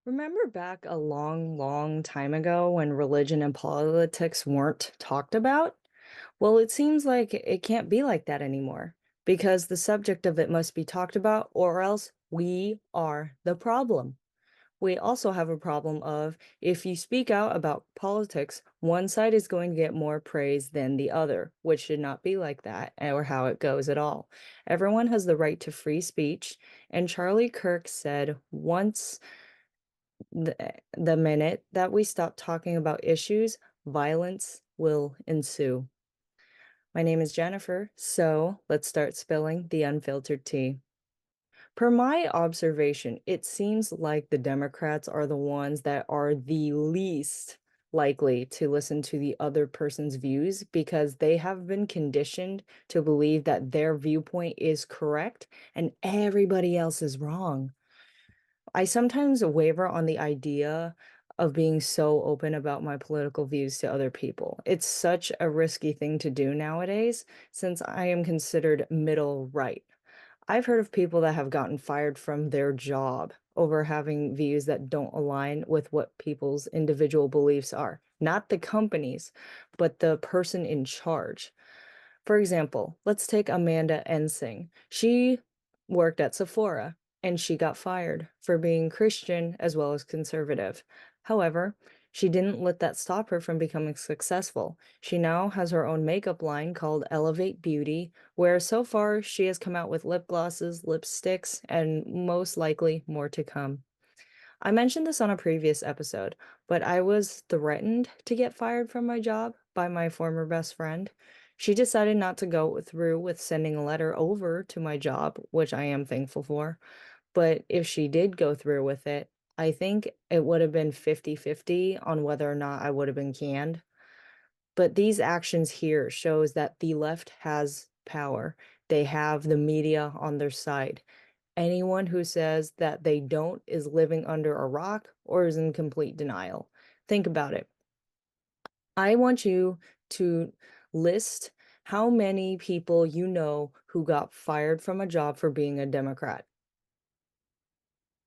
Remember back a long, long time ago when religion and politics weren't talked about? Well, it seems like it can't be like that anymore because the subject of it must be talked about, or else we are the problem. We also have a problem of if you speak out about politics, one side is going to get more praise than the other, which should not be like that or how it goes at all. Everyone has the right to free speech, and Charlie Kirk said once the minute that we stop talking about issues, violence will ensue. My name is Jennifer, so let's start spilling the unfiltered tea. Per my observation, it seems like the Democrats are the ones that are the least likely to listen to the other person's views because they have been conditioned to believe that their viewpoint is correct and everybody else is wrong. I sometimes waver on the idea of being so open about my political views to other people. It's such a risky thing to do nowadays since I am considered middle right. I've heard of people that have gotten fired from their job over having views that don't align with what people's individual beliefs are. Not the companies, but the person in charge. For example, let's take Amanda Ensing. She worked at Sephora and she got fired for being Christian as well as conservative. However, she didn't let that stop her from becoming successful. She now has her own makeup line called Elevate Beauty, where so far she has come out with lip glosses, lipsticks, and most likely more to come. I mentioned this on a previous episode, but I was threatened to get fired from my job by my former best friend. She decided not to go through with sending a letter over to my job, which I am thankful for. But if she did go through with it, I think it would have been 50-50 on whether or not I would have been canned. But these actions here shows that the left has power. They have the media on their side. Anyone who says that they don't is living under a rock or is in complete denial. Think about it. I want you to list how many people you know who got fired from a job for being a Democrat.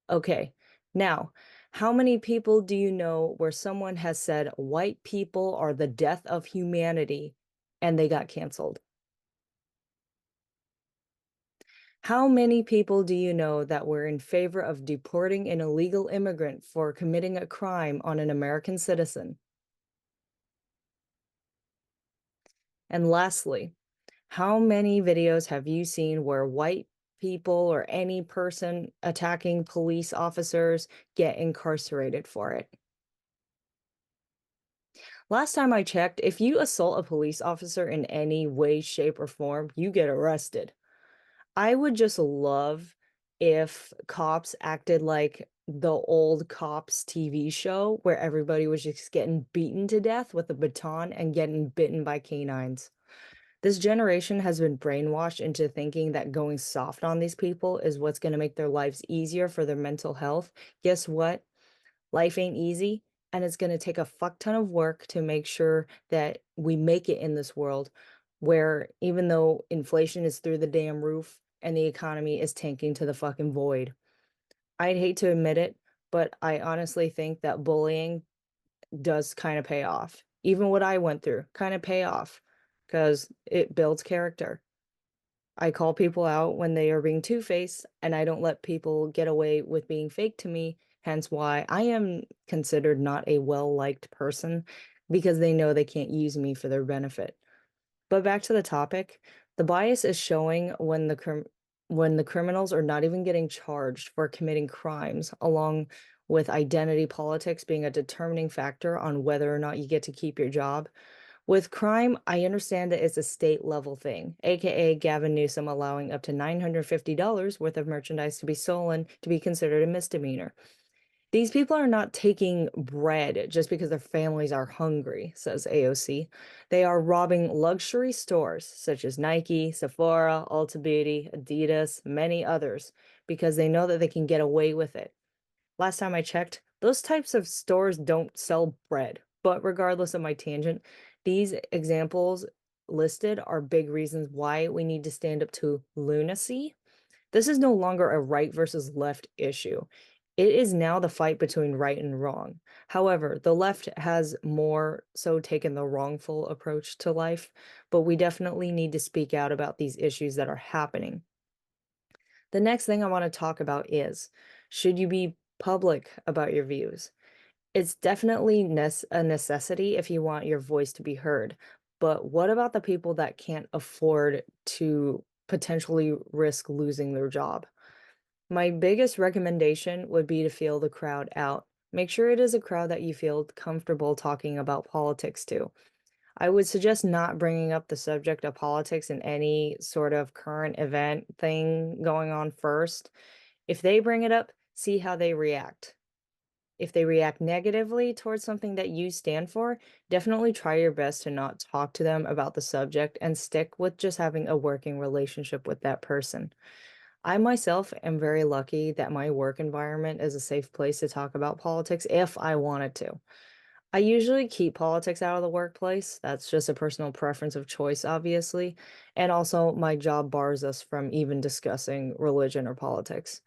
Okay, now, how many people do you know where someone has said white people are the death of humanity and they got canceled? How many people do you know that were in favor of deporting an illegal immigrant for committing a crime on an American citizen? And lastly, how many videos have you seen where white people or any person attacking police officers get incarcerated for it? Last time I checked, if you assault a police officer in any way, shape, or form, you get arrested. I would just love if cops acted like the old Cops TV show where everybody was just getting beaten to death with a baton and getting bitten by canines. This generation has been brainwashed into thinking that going soft on these people is what's going to make their lives easier for their mental health. Guess what? Life ain't easy, and it's going to take a fuck ton of work to make sure that we make it in this world where even though inflation is through the damn roof and the economy is tanking to the fucking void. I'd hate to admit it, but I honestly think that bullying does kind of pay off. Even what I went through kind of pay off because it builds character. I call people out when they are being two-faced, and I don't let people get away with being fake to me, hence why I am considered not a well-liked person because they know they can't use me for their benefit. But back to the topic, the bias is showing when the criminals are not even getting charged for committing crimes, along with identity politics being a determining factor on whether or not you get to keep your job. With crime, I understand that it's a state level thing, aka Gavin Newsom allowing up to $950 worth of merchandise to be stolen to be considered a misdemeanor. These people are not taking bread just because their families are hungry, says AOC. They are robbing luxury stores such as Nike, Sephora, Ulta Beauty, Adidas, many others, because they know that they can get away with it. Last time I checked, those types of stores don't sell bread. But regardless of my tangent, these examples listed are big reasons why we need to stand up to lunacy. This is no longer a right versus left issue. It is now the fight between right and wrong. However, the left has more so taken the wrongful approach to life, but we definitely need to speak out about these issues that are happening. The next thing I want to talk about is, should you be public about your views? It's definitely a necessity if you want your voice to be heard. But what about the people that can't afford to potentially risk losing their job? My biggest recommendation would be to feel the crowd out. Make sure it is a crowd that you feel comfortable talking about politics to. I would suggest not bringing up the subject of politics in any sort of current event thing going on first. If they bring it up, see how they react. If they react negatively towards something that you stand for, definitely try your best to not talk to them about the subject and stick with just having a working relationship with that person. I myself am very lucky that my work environment is a safe place to talk about politics if I wanted to. I usually keep politics out of the workplace. That's just a personal preference of choice, obviously. And also, my job bars us from even discussing religion or politics.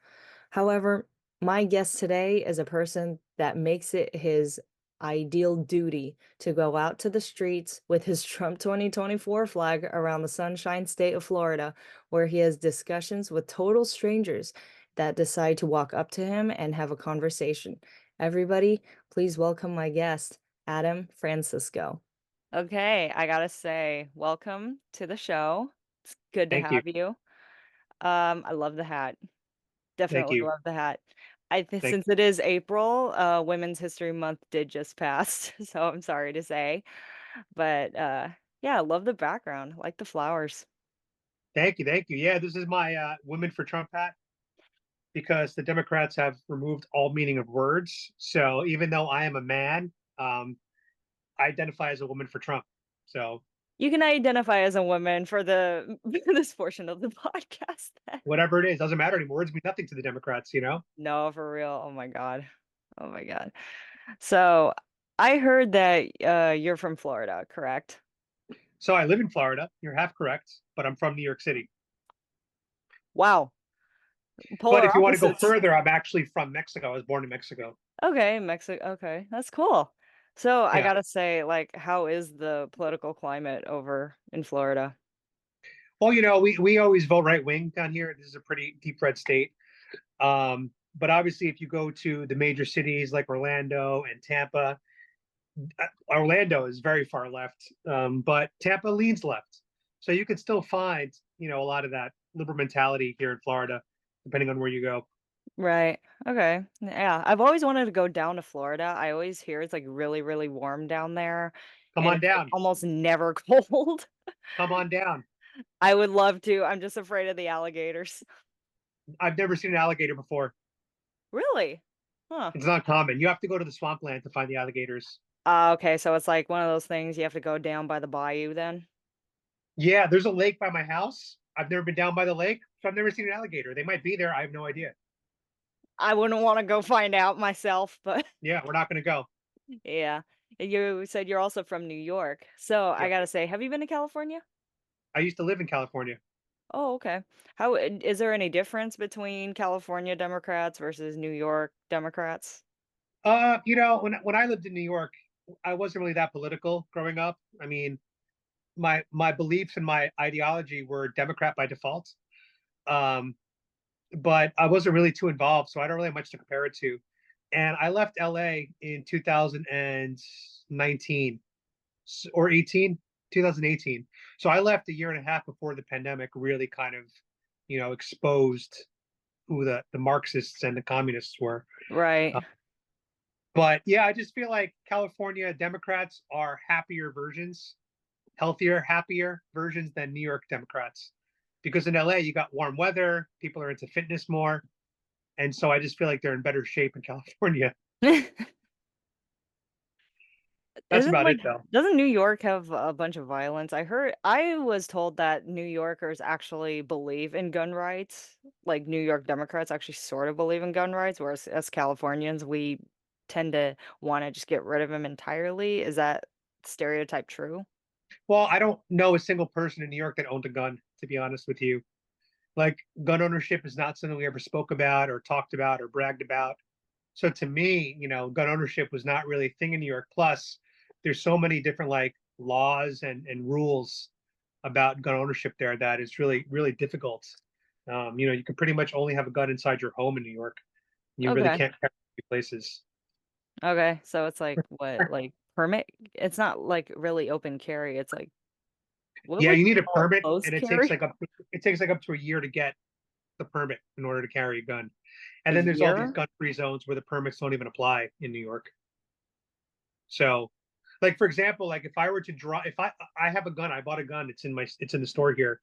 However, my guest today is a person that makes it his ideal duty to go out to the streets with his Trump 2024 flag around the Sunshine State of Florida, where he has discussions with total strangers that decide to walk up to him and have a conversation. Everybody, please welcome my guest, Adam Francisco. Okay, I gotta say, welcome to the show. It's good to Thank you. have you. I love the hat. Thank Definitely you. love the hat. I think Thank since it is April, Women's History Month did just pass, so I'm sorry to say. But yeah, I love the background. I like the flowers. thank you. Thank you. Yeah, this is my Women for Trump hat because the Democrats have removed all meaning of words. So even though I am a man, I identify as a woman for Trump. So You can identify as a woman for the for this portion of the podcast then. whatever it is, doesn't matter anymore. Words mean nothing to the Democrats. No, for real. Oh my God. Oh my God. So I heard that you're from Florida, correct? So I live in Florida. You're half correct, but I'm from New York City. Wow. But Polar if you want to go opposites. further, I'm actually from Mexico. I was born in Mexico. Okay, Mexico. Okay, that's cool. So I Yeah. gotta say, like, how is the political climate over in Florida? Well, we always vote right wing down here. This is a pretty deep red state. But obviously, if you go to the major cities like Orlando and Tampa, Orlando is very far left, but Tampa leans left. So you can still find, a lot of that liberal mentality here in Florida, depending on where you go. Right. Okay. Yeah. I've always wanted to go down to Florida. I always hear it's like really, really warm down there Come and on it's like down. almost never cold. Come on down. I would love to. I'm just afraid of the alligators. I've never seen an alligator before. Really? Huh. It's not common. You have to go to the swampland to find the alligators. Okay, so it's like one of those things you have to go down by the bayou then? Yeah, there's a lake by my house. I've never been down by the lake, so I've never seen an alligator. They might be there. I have no idea. I wouldn't want to go find out myself, but Yeah, we're not going to go. yeah. You said you're also from New York. So I Yeah. gotta say, have you been to California? I used to live in California. Oh, okay. How is there any difference between California Democrats versus New York Democrats? When I lived in New York, I wasn't really that political growing up. I mean, my beliefs and my ideology were Democrat by default. Um, but I wasn't really too involved, so I don't really have much to compare it to. And I left LA in 2019 or 18, 2018. So I left a year and a half before the pandemic really kind of, exposed who the Marxists and the communists were. Right. But yeah, I just feel like California Democrats are happier versions, healthier, happier versions than New York Democrats. Because in LA, you got warm weather, people are into fitness more. And so I just feel like they're in better shape in California. That's Isn't about like it, though. doesn't New York have a bunch of violence? I was told that New Yorkers actually believe in gun rights. Like New York Democrats actually sort of believe in gun rights, whereas as Californians, we tend to want to just get rid of them entirely. Is that stereotype true? Well, I don't know a single person in New York that owned a gun, to be honest with you. Like, gun ownership is not something we ever spoke about or talked about or bragged about. So to me, gun ownership was not really a thing in New York. Plus, there's so many different like laws and rules about gun ownership there that it's really, really difficult. You can pretty much only have a gun inside your home in New York. You really Okay. can't carry it places. Okay. So it's like what, like permit? It's not like really open carry. It's like what Yeah, would you you need a call it? permit, Closed and carry? it takes like up to a year to get the permit in order to carry a gun. And A then there's all these year? gun-free zones where the permits don't even apply in New York. So, like for example, like if I were to draw, if I have a gun, I bought a gun. It's in the store here.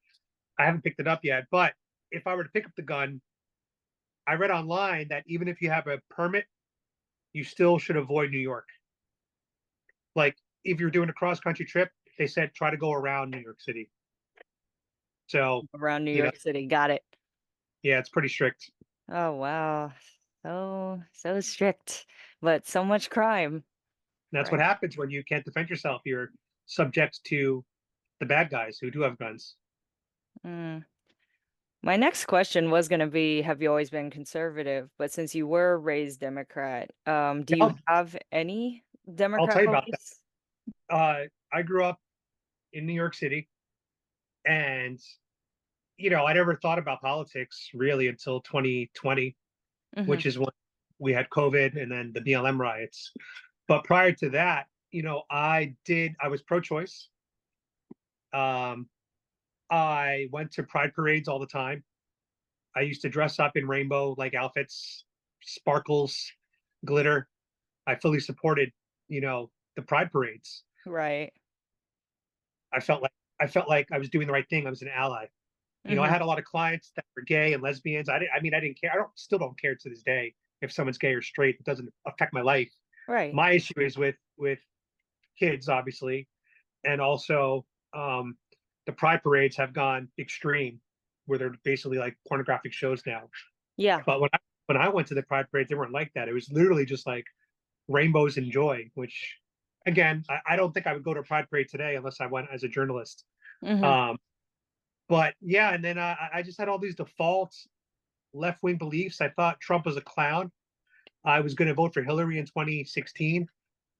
I haven't picked it up yet, but if I were to pick up the gun, I read online that even if you have a permit, you still should avoid New York. Like if you're doing a cross-country trip, they said try to go around New York City. So, Around New you know, York City. Got it. yeah, it's pretty strict. Oh wow. So strict, but so much crime. That's what Right. happens when you can't defend yourself. You're subject to the bad guys who do have guns. Mm. My next question was going to be, have you always been conservative? But since you were raised Democrat, do Yeah, you have any I'll tell Democrat you about that. beliefs? I grew up in New York City, and I never thought about politics really until 2020, Hmm. which is when we had COVID and then the BLM riots. But prior to that, I was pro-choice. Um, I went to pride parades all the time. I used to dress up in rainbow like outfits, sparkles, glitter. I fully supported, the pride parades. Right. I felt like I felt like I was doing the right thing. I was an ally. I Hmm. had a lot of clients that were gay and lesbians. I didn't care. Still don't care to this day if someone's gay or straight. It doesn't affect my life. Right. My issue is with kids, obviously, and also um, the pride parades have gone extreme, where they're basically like pornographic shows now. Yeah. But when I went to the pride parades, they weren't like that. It was literally just like rainbows and joy. Which, again, I don't think I would go to a pride parade today unless I went as a journalist. Hmm. Um, but yeah, and then I just had all these default left wing beliefs. I thought Trump was a clown. I was going to vote for Hillary in 2016.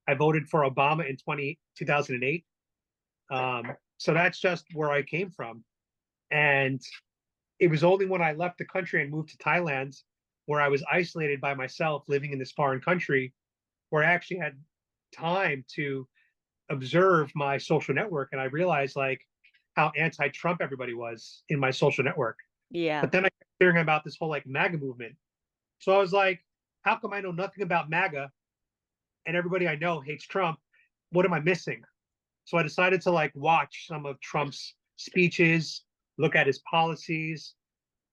I voted for Obama in 2008. So that's just where I came from. And it was only when I left the country and moved to Thailand, where I was isolated by myself, living in this foreign country, where I actually had time to observe my social network. And I realized like how anti-Trump everybody was in my social network. Yeah. But then I kept hearing about this whole like MAGA movement. So I was like, how come I know nothing about MAGA and everybody I know hates Trump? What am I missing? So I decided to like watch some of Trump's speeches, look at his policies,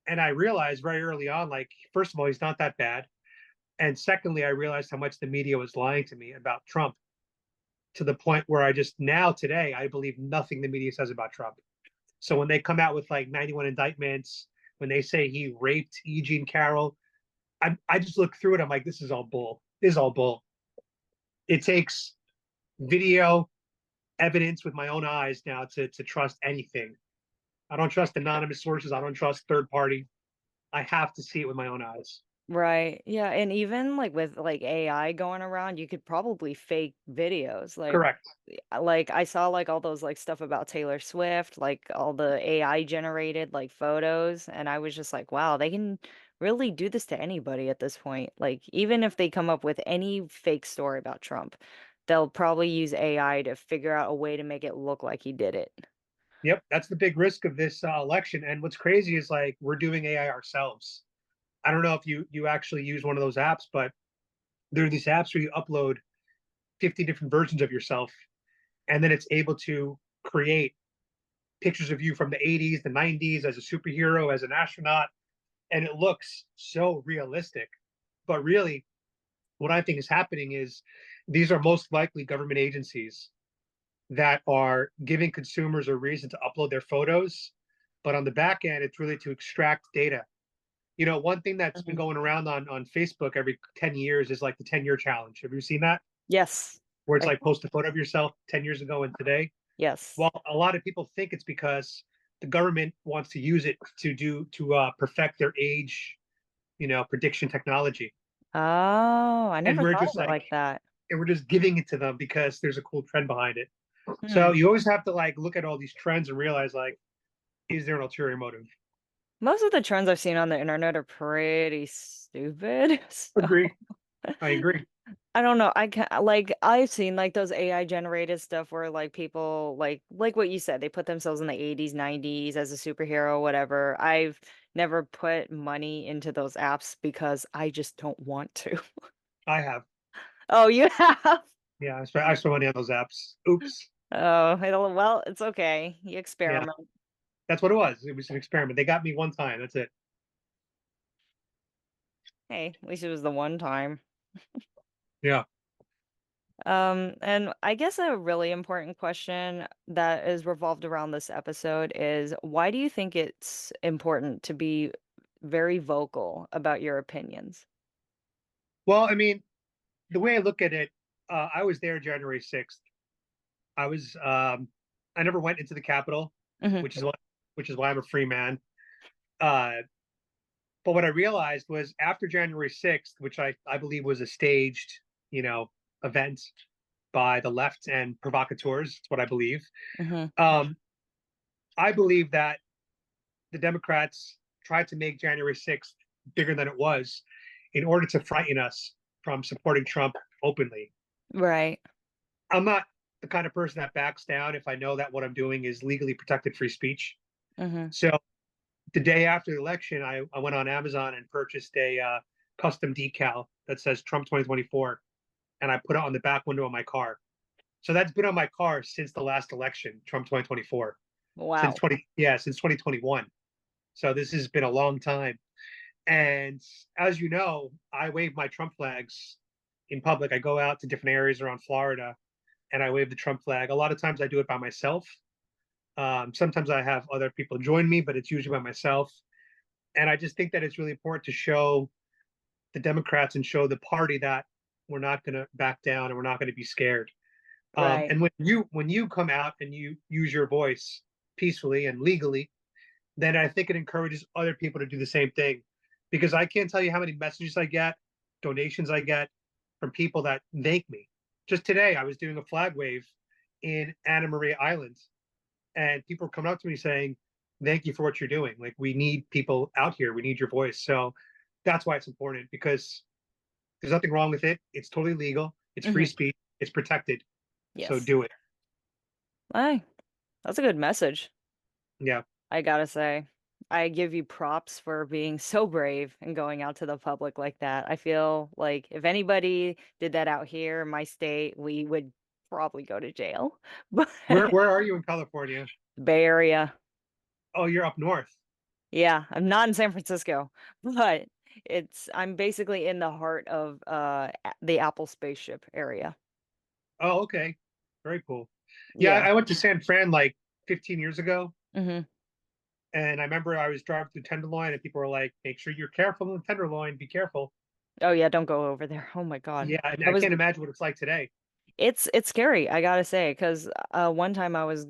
and I realized very early on, like, first of all, he's not that bad. And secondly, I realized how much the media was lying to me about Trump, to the point where I just now today I believe nothing the media says about Trump. So when they come out with like 91 indictments, when they say he raped E. Jean Carroll, I just look through it. I'm like, this is all bull. This is all bull. It takes video evidence with my own eyes now to trust anything. I don't trust anonymous sources. I don't trust third party. I have to see it with my own eyes. Right. Yeah. And even like with like AI going around, you could probably fake videos. Correct. Like I saw like all those like stuff about Taylor Swift, like all the AI generated like photos, and I was just like, wow, they can really do this to anybody at this point. Like even if they come up with any fake story about Trump, they'll probably use AI to figure out a way to make it look like he did it. Yep, that's the big risk of this election. And what's crazy is like we're doing AI ourselves. I don't know if you actually use one of those apps, but there are these apps where you upload 50 different versions of yourself, and then it's able to create pictures of you from the 80s, the 90s as a superhero, as an astronaut, and it looks so realistic. But really, what I think is happening is these are most likely government agencies that are giving consumers a reason to upload their photos. But on the back end, it's really to extract data. One thing that's been Mhm. going around on Facebook every 10 years is like the 10-year challenge. Have you seen that? Yes. Where it's I, like post a photo of yourself 10 years ago and today. yes. Well, a lot of people think it's because the government wants to use it to perfect their age, prediction technology. Oh, I And never we're thought just of it like, like that. and we're just giving it to them because there's a cool trend behind it. So Hmm. you always have to like look at all these trends and realize like, is there an ulterior motive? Most of the trends I've seen on the internet are pretty stupid. So Agree. I agree. I don't know. I can like I've seen like those AI generated stuff where like people like what you said, they put themselves in the 80s, 90s as a superhero, whatever. I've never put money into those apps because I just don't want to. I have. Oh, you have? Yeah, I spent money on those apps. Oops. Oh, well, it's okay. You Yeah, experiment. that's what it was. It was an experiment. They got me one time. That's it. Hey, at least it was the one time. Yeah. And I guess a really important question that is revolved around this episode is why do you think it's important to be very vocal about your opinions? Well, I mean, the way I look at it, I was there January 6th. I was I never went into the Capitol, Hmm. which is what which is why I'm a free man. Uh, but what I realized was after January 6th, which I believe was a staged, you know, event by the left and provocateurs, that's what I believe. Hmm. Um, I believe that the Democrats tried to make January 6th bigger than it was in order to frighten us from supporting Trump openly. Right. I'm not the kind of person that backs down if I know that what I'm doing is legally protected free speech. Hmm. So the day after the election, I went on Amazon and purchased a custom decal that says Trump 2024, and I put it on the back window of my car. So that's been on my car since the last election, Trump 2024, since Wow. 2021. So this has been a long time. And as you know, I wave my Trump flags in public. I go out to different areas around Florida and I wave the Trump flag. A lot of times I do it by myself. Sometimes I have other people join me, but it's usually by myself. And I just think that it's really important to show the Democrats and show the party that we're not going to back down and we're not going to be scared. Right. And when you come out and you use your voice peacefully and legally, then I think it encourages other people to do the same thing. Because I can't tell you how many messages I get, donations I get from people that thank me. Just today, I was doing a flag wave in Anna Maria Island, and people are coming up to me saying, "Thank you for what you're doing. Like we need people out here. We need your voice." So that's why it's important because there's nothing wrong with it. It's totally legal. It's free Hmm. speech. It's protected. So Yes. do it. Hey, that's a good message. Yeah. I gotta say, I give you props for being so brave and going out to the public like that. I feel like if anybody did that out here in my state, we would probably go to jail. But Where are you in California? Bay Area, Oh, you're up north. yeah, I'm not in San Francisco, but I'm basically in the heart of the Apple spaceship area. Oh, okay. Very cool. Yeah, Yeah. I went to San Fran like 15 years ago, Hmm. and I remember I was driving through Tenderloin, and people were like, "Make sure you're careful in Tenderloin. Be careful." Oh yeah, don't go over there. Oh my God. Yeah, and I I was can't imagine what it's like today. It's scary, I gotta say, because one time I was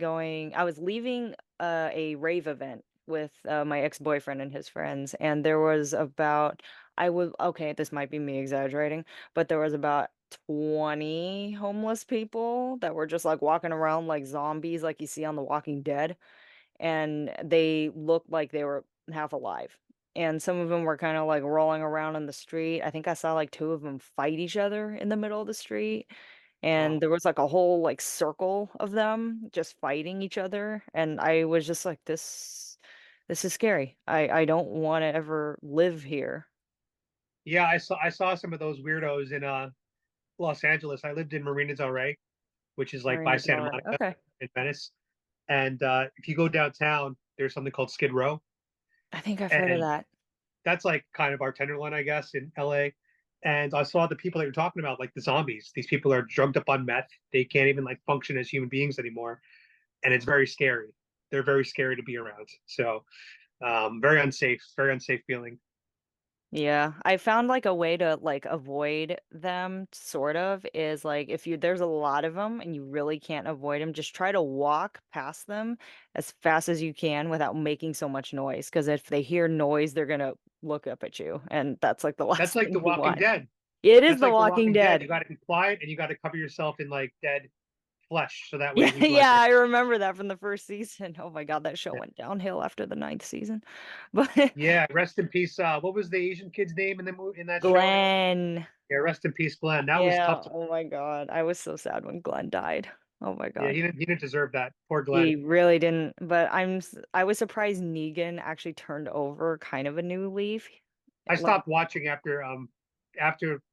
leaving a rave event with my ex-boyfriend and his friends, and there was about, okay, this might be me exaggerating, but there was about 20 homeless people that were just like walking around like zombies, like you see on The Walking Dead, and they looked like they were half alive. And some of them were kind of like rolling around in the street. I think I saw like two of them fight each other in the middle of the street, and Wow. there was like a whole like circle of them just fighting each other, and I was just like, this is scary. I don't want to ever live here. Yeah, I saw some of those weirdos in Los Angeles. I lived in Marina Del Rey, which is like by Marina Del Santa Rey. Monica Okay. in Venice. And if you go downtown, there's something called Skid Row, I think I've heard of and that. that's like kind of our Tenderloin, I guess, in LA. And I saw the people that you're talking about, like the zombies. These people are drugged up on meth. They can't even like function as human beings anymore, and it's very scary. They're very scary to be around. So very unsafe feeling. Yeah, I found like a way to like avoid them sort of is like if you there's a lot of them and you really can't avoid them, just try to walk past them as fast as you can without making so much noise. Because if they hear noise, they're gonna look up at you, and that's like the That's last like thing The you Walking want. Dead. It is That's The like The Walking Walking Dead. You Dead. got to be quiet and you got to cover yourself in like dead flesh, so that way Yeah, we blend yeah, in. I remember that from the first season. Oh my God, that show Yeah. went downhill after the ninth season. But Yeah, rest in peace. What was the Asian kid's name in the movie in that show? Glenn. Yeah, rest in peace, Glenn. That was Yeah, tough to. oh my God. I was so sad when Glenn died. Oh my Yeah, God. he didn't deserve that. Poor Glenn. He really didn't, but I was surprised Negan actually turned over kind of a new leaf. I Like, stopped watching after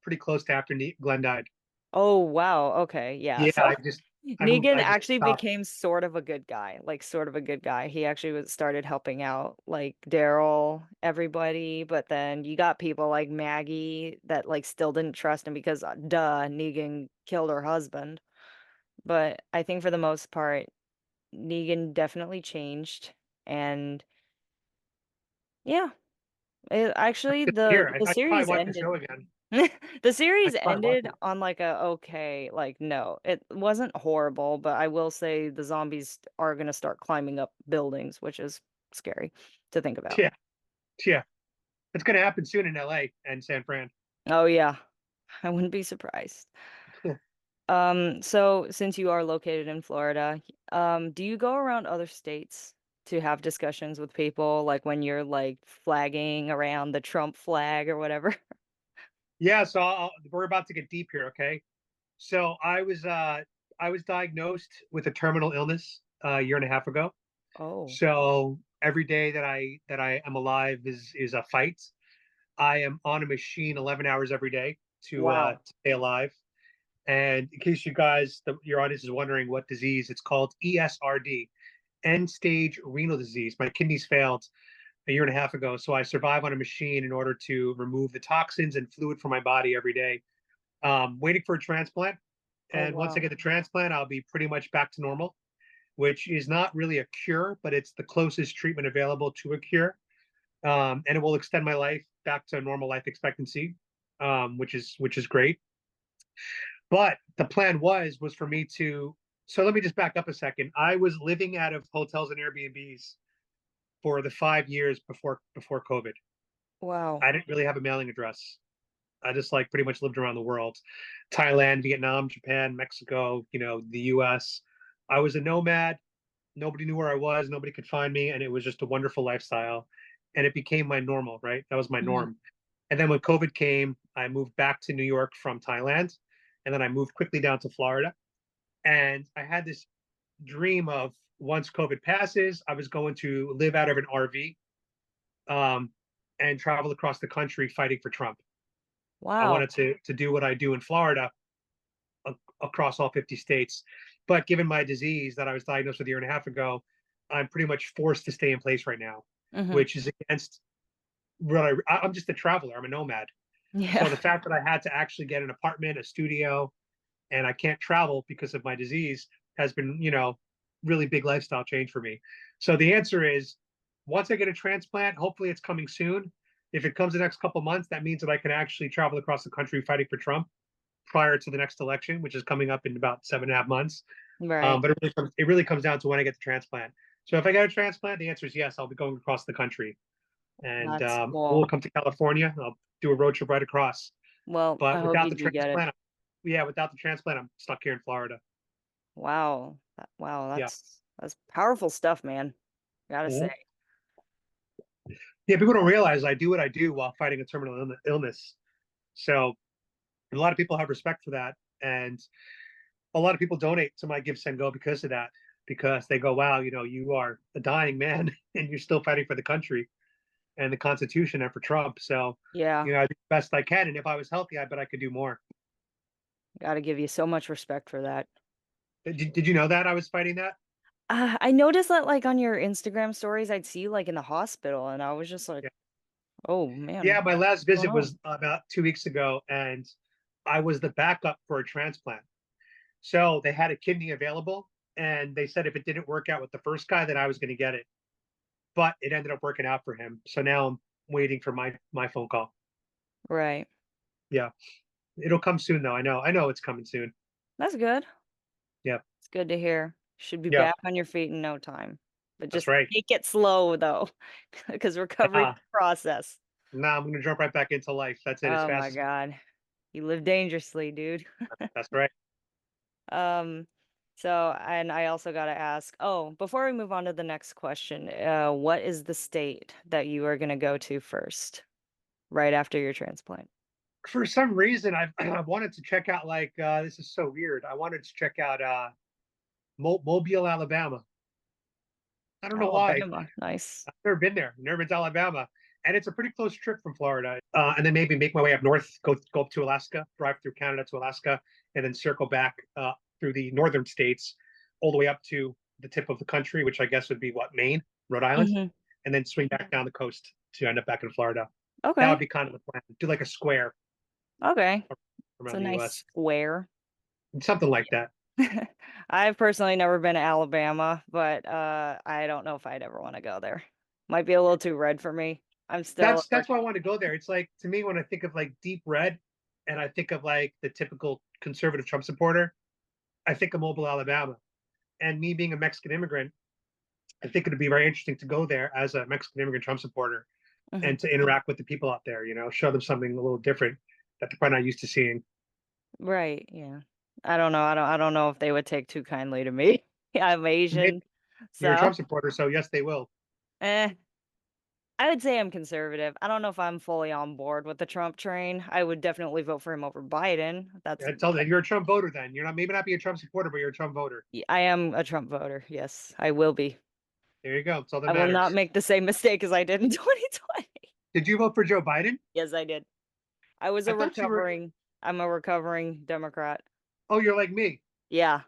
pretty close to after Glenn died. oh wow, okay, yeah. Yeah, So Negan I just actually stopped. became sort of a good guy, like sort of a good guy. He actually started helping out like Daryl, everybody, but then you got people like Maggie that like still didn't trust him because duh, Negan killed her husband. But I think for the most part, Negan definitely changed. And yeah, actually Here, the I should probably series watch the ended. show again. The I series should probably watch ended it. on like a okay, like no, it wasn't horrible, but I will say the zombies are gonna start climbing up buildings, which is scary to think about. Yeah, yeah. It's going to happen soon in LA and San Fran. Oh yeah, I wouldn't be surprised. So since you are located in Florida, do you go around other states to have discussions with people, like when you're like flagging around the Trump flag or whatever? Yeah, so we're about to get deep here, okay? So I was diagnosed with a terminal illness a year and a half ago. Oh, So every day that I am alive is a fight. I am on a machine 11 hours every day wow. to stay alive. And in case you guys, your audience is wondering what disease, it's called ESRD, end stage renal disease. My kidneys failed a year and a half ago, so I survive on a machine in order to remove the toxins and fluid from my body every day. Waiting for a transplant, Oh, and once I wow. get the transplant, I'll be pretty much back to normal, which is not really a cure, but it's the closest treatment available to a cure. And it will extend my life back to normal life expectancy, which is great. But the plan was for me to. So let me just back up a second. I was living out of hotels and Airbnbs for the 5 years before COVID. Wow. I didn't really have a mailing address. I just like pretty much lived around the world, Thailand, Vietnam, Japan, Mexico, the US. I was a nomad. Nobody knew where I was. Nobody could find me. And it was just a wonderful lifestyle. And it became my normal, right? That was my Mhm. norm. And then when COVID came, I moved back to New York from Thailand. And then I moved quickly down to Florida. And I had this dream of once COVID passes, I was going to live out of an RV um, and travel across the country fighting for Trump. I Wow. wanted to do what I do in Florida across all 50 states. But given my disease that I was diagnosed with a year and a half ago, I'm pretty much forced to stay in place right now, Mhm. which is against what I'm just a traveler. I'm a nomad. So Yeah. the fact that I had to actually get an apartment, a studio, and I can't travel because of my disease has been, really big lifestyle change for me. So the answer is once I get a transplant, hopefully it's coming soon. If it comes the next couple months, that means that I can actually travel across the country fighting for Trump prior to the next election, which is coming up in about 7.5 months. Right. But it really comes down to when I get the transplant. So if I get a transplant, the answer is yes. I'll be going across the country, and That's we'll cool. come to California. I'll do a road trip right across. Well, I But hope without you the do get it. transplant, yeah, without the transplant, I'm stuck here in Florida. Wow. Wow, Yeah. that's powerful stuff, man. Gotta say. Mhm. Yeah, people don't realize I do what I do while fighting a terminal illness. So a lot of people have respect for that, and a lot of people donate to my Give Send Go because of that. Because they go, wow, you are a dying man, and you're still fighting for the country and the Constitution and for Trump. So, Yeah, I do the best I can. And if I was healthy, I bet I could do more. gotta give you so much respect for that. Did you know that I was fighting that? I noticed that like on your Instagram stories, I'd see you like in the hospital, and I was just like, Yeah. oh Yeah. man, My last what's going visit on? was about 2 weeks ago, and I was the backup for a transplant. So they had a kidney available, and they said if it didn't work out with the first guy, then I was going to get it. But it ended up working out for him. So now I'm waiting for my phone call. Right. Yeah, it'll come soon though. I know it's coming soon. That's good. Yeah, It's good to hear. Should be yeah, back on your feet in no time. But that's just right. take it slow though, because recovery Nah, process. nah, I'm gonna jump right back into life. That's it, as Oh my fast as god. You live dangerously, dude. that's right. Um, so and I also gotta ask, oh, before we move on to the next question, what is the state that you are gonna go to first, right after your transplant? For some reason, I wanted to check out like this is so weird. I wanted to check out Mobile, Alabama. I don't know why. Alabama, nice. I've never been there. Never been to Alabama, and it's a pretty close trip from Florida. And then maybe make my way up north, go up to Alaska, drive through Canada to Alaska, and then circle back through the northern states, all the way up to the tip of the country, which I guess would be what, Maine, Rhode Island, Mhm. and then swing back down the coast to end up back in Florida. That would Okay, be kind of the plan. Do like a square okay. It's around a the nice U.S. square. Something like that. I've personally never been to Alabama, but, I don't know if I'd ever wanna go there. Might be a little too red for me. I'm still That's why I want to go there. It's like to me when I think of like deep red, and I think of like the typical conservative Trump supporter, I think of Mobile, Alabama. And me being a Mexican immigrant, I think it'd be very interesting to go there as a Mexican immigrant Trump supporter Mhm. and to interact with the people out there. You know, show them something a little different that they're probably not used to seeing. Right, yeah. I don't know, I don't know if they would take too kindly to me. I'm Maybe Asian, you're a so, Trump supporter, so yes, they will. eh. I would say I'm conservative. I don't know if I'm fully on board with the Trump train. I would definitely vote for him over Biden. I tell them you're a Trump voter. Then you're not maybe not be a Trump supporter, but you're a Trump voter. I am a Trump voter. Yes, I will be. There you go. That's all that I will not matters. make the same mistake as I did in 2020. Did you vote for Joe Biden? Yes, I did. I was I a thought you were. recovering I'm a recovering Democrat. Oh, you're like me. Yeah,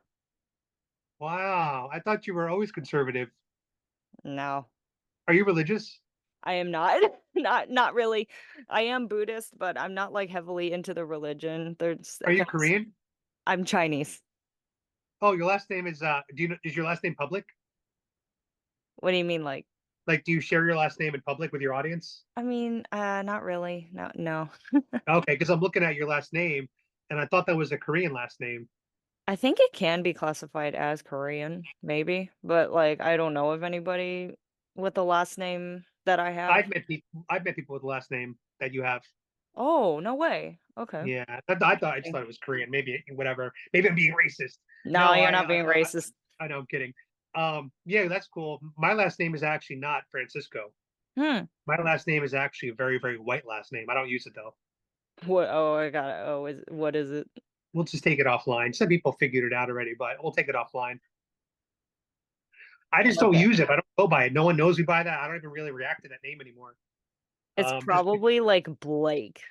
Wow, I thought you were always conservative. no. Are you religious? I am not. Not really. I am Buddhist, but I'm not, like, heavily into the religion. There's Are you 'cause Korean? I'm Chinese. Oh, your last name is. Do you know? Is your last name public? What do you mean, like Like, do you share your last name in public with your audience? I mean, not really. No. Okay, because I'm looking at your last name, and I thought that was a Korean last name. I think it can be classified as Korean, maybe, but, like, I don't know of anybody with the last name that I have. I've met people with the last name that you have. Oh, no way. Okay. Yeah, I just Interesting. thought it was Korean. Maybe whatever. Maybe I'm being racist. No, No, you're not being racist. I know I'm kidding. Yeah, that's cool. My last name is actually not Francisco. Hmm. My last name is actually a very, very white last name. I don't use it though. What oh, I got it. Oh, what is it? We'll just take it offline. Some people figured it out already, but we'll take it offline. I just don't Okay. use it. I don't go by it. No one knows me by that. I don't even really react to that name anymore. It's Just probably like Blake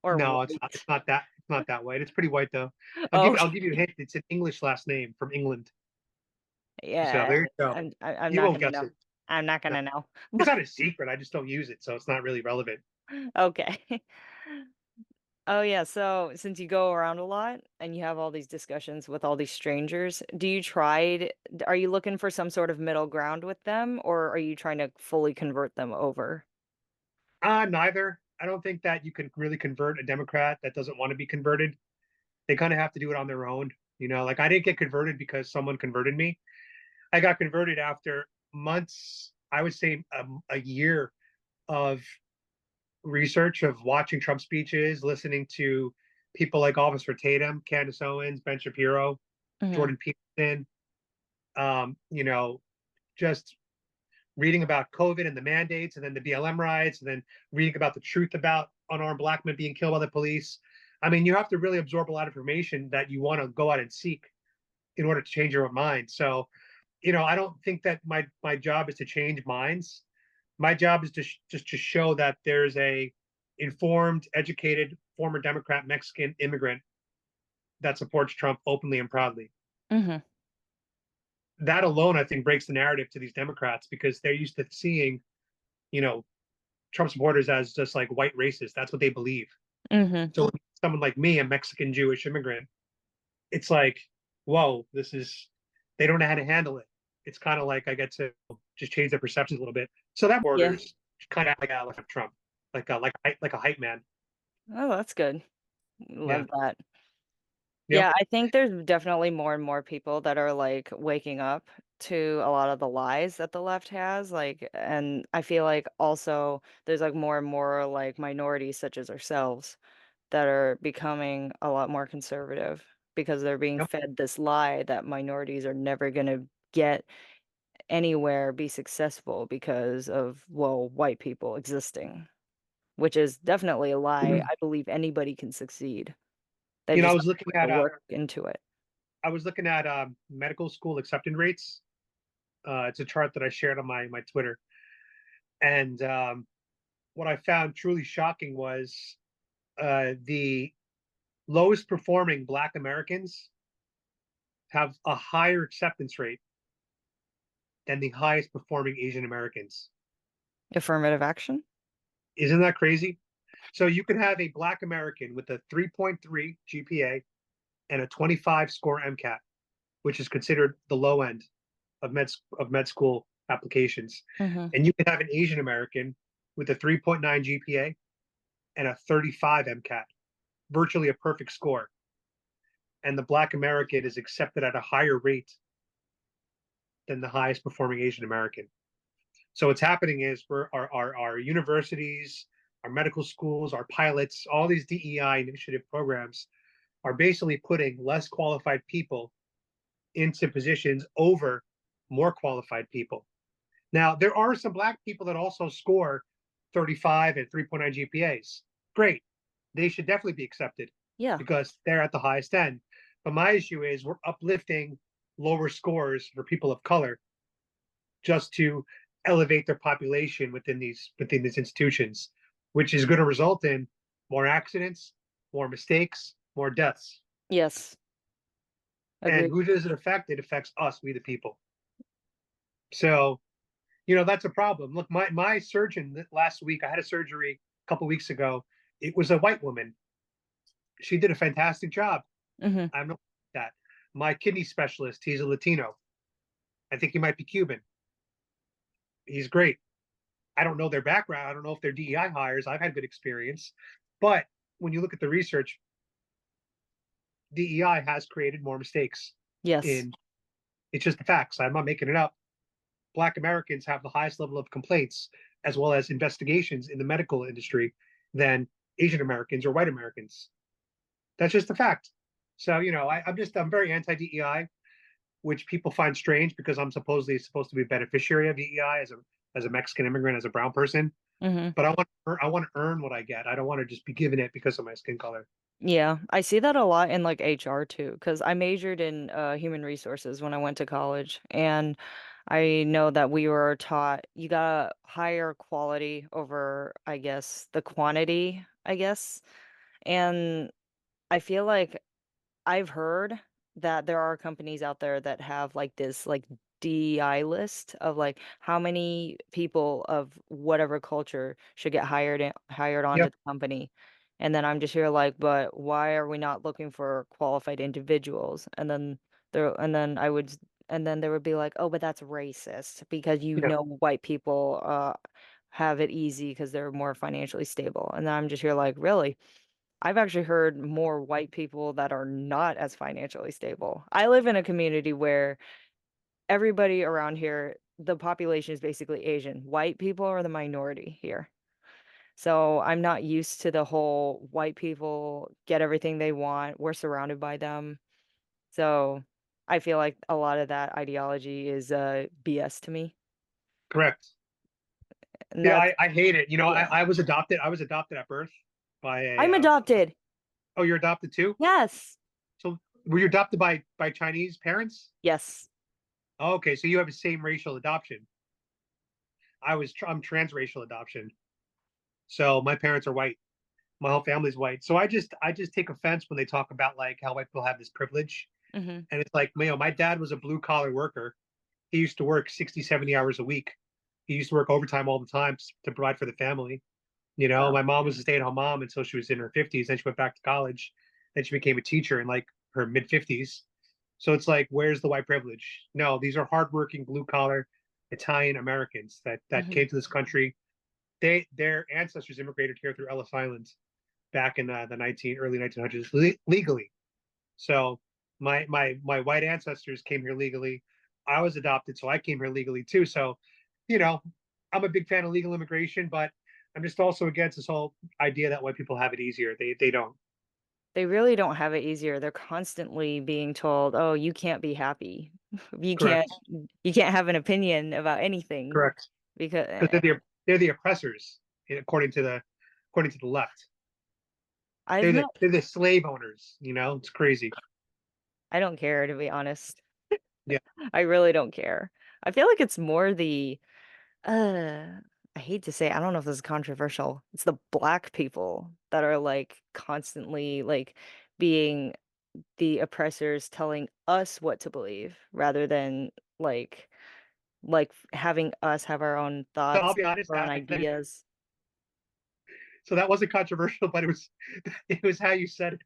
or no, it's not. White. It's not that white. It's pretty white though. Oh, I'll give you a hint. It's an English last name from England. So yeah. there you go. I'm You not won't gonna guess know. it. I'm not No, gonna know. it's not a secret. I just don't use it, so it's not really relevant. Okay. Oh, yeah, so since you go around a lot and you have all these discussions with all these strangers, do you try to are you looking for some sort of middle ground with them, or are you trying to fully convert them over? Neither. I don't think that you can really convert a Democrat that doesn't want to be converted. They kind of have to do it on their own. You know, like I didn't get converted because someone converted me. I got converted after months, I would say a year of research of watching Trump speeches, listening to people like Officer Tatum, Candace Owens, Ben Shapiro, Mhm, Jordan Peterson, you know, just reading about COVID and the mandates and then the BLM riots and then reading about the truth about unarmed black men being killed by the police. I mean, you have to really absorb a lot of information that you want to go out and seek in order to change your own mind. So, you know, I don't think that my job is to change minds. My job is to just to show that there's a informed, educated former Democrat Mexican immigrant that supports Trump openly and proudly. mhm, That alone, I think, breaks the narrative to these Democrats because they're used to seeing, you know, Trump supporters as just like white racists. That's what they believe. mhm. So someone like me, a Mexican Jewish immigrant, it's like, whoa, this is they don't know how to handle it. It's kind of like I get to just change their perceptions a little bit. So that Yeah. borders kind of like a Trump, like a hype man. Oh, that's good. Yeah. Love that. Yep. Yeah, I think there's definitely more and more people that are, like, waking up to a lot of the lies that the left has, like and I feel like also there's, like, more and more, like, minorities such as ourselves that are becoming a lot more conservative because they're being Yep. fed this lie that minorities are never gonna get anywhere, be successful because of, well, white people existing, which is definitely a lie. I believe anybody can succeed. They You know, just have to put the work into it. I was looking at medical school acceptance rates. It's a chart that I shared on my Twitter, and what I found truly shocking was the lowest performing Black Americans have a higher acceptance rate than the highest performing Asian Americans. Affirmative action? Isn't that crazy? So you can have a Black American with a 3.3 GPA and a 25 score MCAT, which is considered the low end of med school applications. Mhm. And you can have an Asian American with a 3.9 GPA and a 35 MCAT, virtually a perfect score. And the Black American is accepted at a higher rate than the highest performing Asian American. So what's happening is our universities, our medical schools, our pilots, all these DEI initiative programs are basically putting less qualified people into positions over more qualified people. Now, there are some Black people that also score 35 and 3.9 GPAs. Great. They should definitely be accepted Yeah. because they're at the highest end. But my issue is we're uplifting lower scores for people of color just to elevate their population within these institutions, which is going to result in more accidents, more mistakes, more deaths. Yes. And Agreed. who does it affect? It affects us, we the people. So, that's a problem. Look, my surgeon last week, I had a surgery a couple weeks ago. It was a white woman. She did a fantastic job. Mhm. I'm not that. My kidney specialist, he's a Latino. I think he might be Cuban. He's great. I don't know their background. I don't know if they're DEI hires. I've had good experience. But when you look at the research, DEI has created more mistakes Yes. in it's just the facts. I'm not making it up. Black Americans have the highest level of complaints as well as investigations in the medical industry than Asian Americans or white Americans. That's just a fact. So, I'm very anti DEI, which people find strange because I'm supposedly supposed to be a beneficiary of DEI as a Mexican immigrant, as a brown person. Mhm. But I want to earn what I get. I don't want to just be given it because of my skin color. Yeah, I see that a lot in, like, HR too, because I majored in, human resources when I went to college, and I know that we were taught you gotta hire quality over, I guess, the quantity, I guess, and I feel like I've heard that there are companies out there that have, like, this, like, DEI list of, like, how many people of whatever culture should get hired onto Yep. the company, and then I'm just here like, "But why are we not looking for qualified individuals?" And then they would be like, "Oh, but that's racist because Yeah. white people, have it easy because 'cause they're more financially stable." And then I'm just here like, "Really?" I've actually heard more white people that are not as financially stable. I live in a community where everybody around here, the population is basically Asian. White people are the minority here. So I'm not used to the whole white people get everything they want. We're surrounded by them. So I feel like a lot of that ideology is BS to me. Correct. And Yeah, that's I hate it. yeah. I was adopted. I was adopted at birth by a. I'm adopted. Oh, you're adopted too. Yes. So were you adopted by Chinese parents? Yes. Oh, okay, so you have the same racial adoption. I'm transracial adoption. So my parents are white. My whole family's white. So I just take offense when they talk about like how white people have this privilege. Mhm. And it's like, my dad was a blue collar worker. He used to work 60, 70 hours a week. He used to work overtime all the time to provide for the family. Wow. My mom was a stay-at-home mom until she was in her 50s. Then she went back to college. Then she became a teacher in like her mid 50s. So it's like, where's the white privilege? No, these are hardworking blue collar Italian Americans that Mhm. came to this country. Their ancestors immigrated here through Ellis Island. back in the early 1900s legally. So my white ancestors came here legally. I was adopted, so I came here legally too. So, you know, I'm a big fan of legal immigration, but I'm just also against this whole idea that white people have it easier. They don't. They really don't have it easier. They're constantly being told, "Oh, you can't be happy. You can't Correct. you can't have an opinion about anything Correct. because Because they're the oppressors according to the left. I've met They're the slave owners. It's crazy. I don't care, to be honest. Yeah. I really don't care. I feel like it's more the uh I hate to say, I don't know if this is controversial. It's the black people that are like constantly like being the oppressors telling us what to believe rather than like having us have our own So I'll thoughts, be honest. our own ideas. So that wasn't controversial, but it was how you said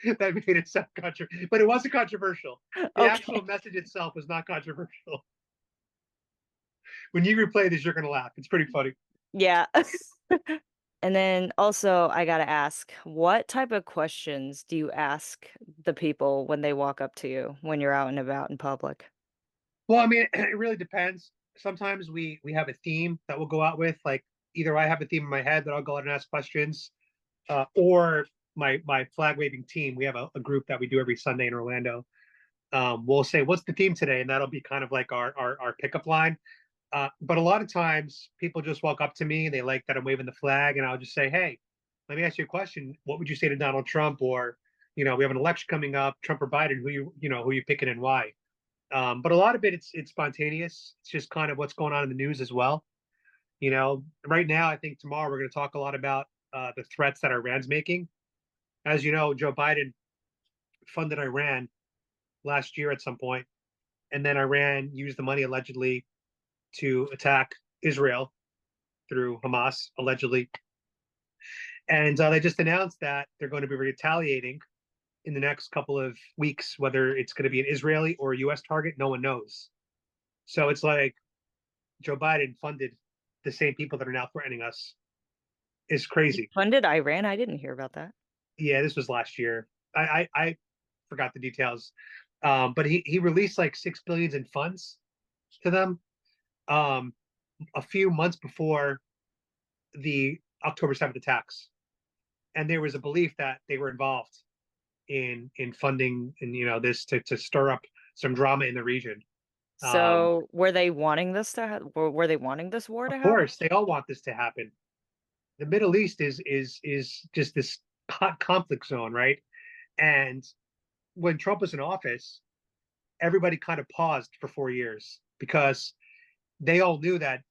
it that made it sound controversial. But it wasn't controversial. The actual Okay. message itself was not controversial. When you replay this, you're gonna laugh. It's pretty funny. Yeah. And then also, I gotta ask, what type of questions do you ask the people when they walk up to you when you're out and about in public? Well, I mean, it really depends. Sometimes we have a theme that we'll go out with. Like either I have a theme in my head that I'll go out and ask questions, or my flag waving team. We have a group that we do every Sunday in Orlando. We'll say, "What's the theme today?" And that'll be kind of like our pickup line. But a lot of times people just walk up to me and they like that I'm waving the flag, and I'll just say, "Hey, let me ask you a question. What would you say to Donald Trump?" Or, we have an election coming up, Trump or Biden. Who you picking and why? But a lot of it's spontaneous. It's just kind of what's going on in the news as well. Right now, I think tomorrow we're going to talk a lot about the threats that Iran's making. As you know, Joe Biden funded Iran last year at some point, and then Iran used the money allegedly to attack Israel through Hamas, allegedly. And they just announced that they're going to be retaliating in the next couple of weeks, whether it's going to be an Israeli or a U.S. target, no one knows. So it's like Joe Biden funded the same people that are now threatening us. It's He crazy. funded Iran? I didn't hear about that. Yeah, this was last year. I forgot the details, but he released like 6 billion in funds to them um, a few months before the October 7th attacks, and there was a belief that they were involved in funding and this to stir up some drama in the region. Um, So, were they wanting this to were they wanting this war of to happen? course, they all want this to happen. The Middle East is just this hot conflict zone, right? And when Trump was in office, everybody kind of paused for 4 years because they all knew that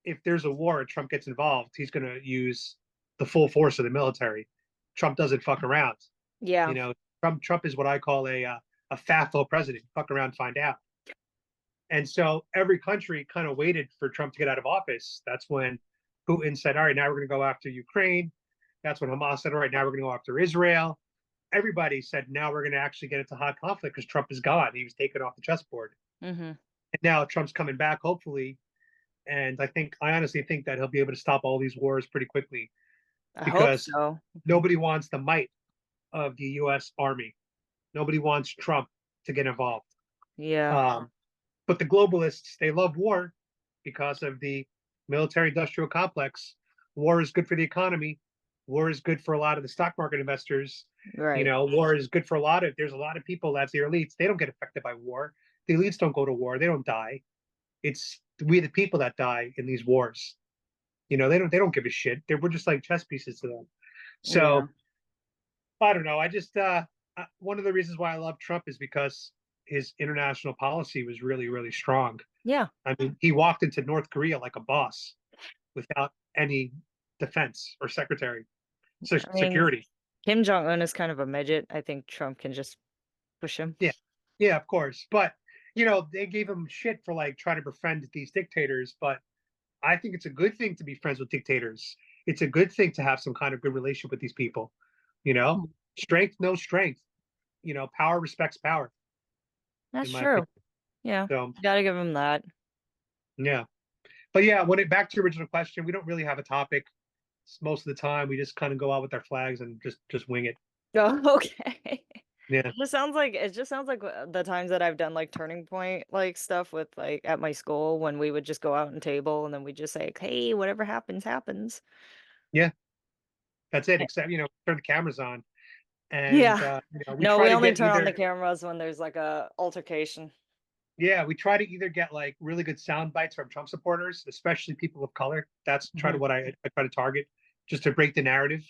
if there's a war and Trump gets involved, he's going to use the full force of the military. Trump doesn't fuck around. You Yeah. know, Trump is what I call a FAFO president. Fuck around, find out. And so every country kind of waited for Trump to get out of office. That's when Putin said, "All right, now we're going to go after Ukraine." That's when Hamas said, "All right, now we're going to go after Israel." Everybody said, "Now we're going to actually get into hot conflict because Trump is gone. He was taken off the chessboard." Mhm. And now Trump's coming back, hopefully. And I honestly think that he'll be able to stop all these wars pretty quickly I hope because so. nobody wants the might of the U.S. Army. Nobody wants Trump to get involved. Yeah. Um, but the globalists, they love war because of the military industrial complex. War is good for the economy. War is good for a lot of the stock market investors. Right. War is good for there's a lot of people that's the elites. They don't get affected by war. The elites don't go to war. They don't die. It's we the people that die in these wars. They don't give a shit. We're just like chess pieces to them. Yeah. So I don't know. I just one of the reasons why I love Trump is because his international policy was really, really strong. Yeah. I mean, he walked into North Korea like a boss without any defense or I mean, security. Kim Jong Un is kind of a midget. I think Trump can just push him. Yeah, yeah, of course. But they gave him shit for like trying to befriend these dictators. But I think it's a good thing to be friends with dictators. It's a good thing to have some kind of good relationship with these people. You know, Mhm. strength, no strength. Power respects power, in That's my true. opinion. Yeah. So Gotta give him that. yeah. But yeah, back to your original question, we don't really have a topic. most of the time we just kind of go out with our flags and just wing it. Oh, okay. Yeah. It just sounds like the times that I've done like turning point like stuff with like at my school when we would just go out and table and then we just say, "Hey, whatever happens, happens." Yeah, that's it. Eh, Except, turn the cameras on and, Yeah. we No, try we to only get turn on the either, cameras when there's like a altercation. yeah, we try to either get like really good sound bites from Trump supporters, especially people of color. That's try to Mhm. what I try to target just to break the narrative.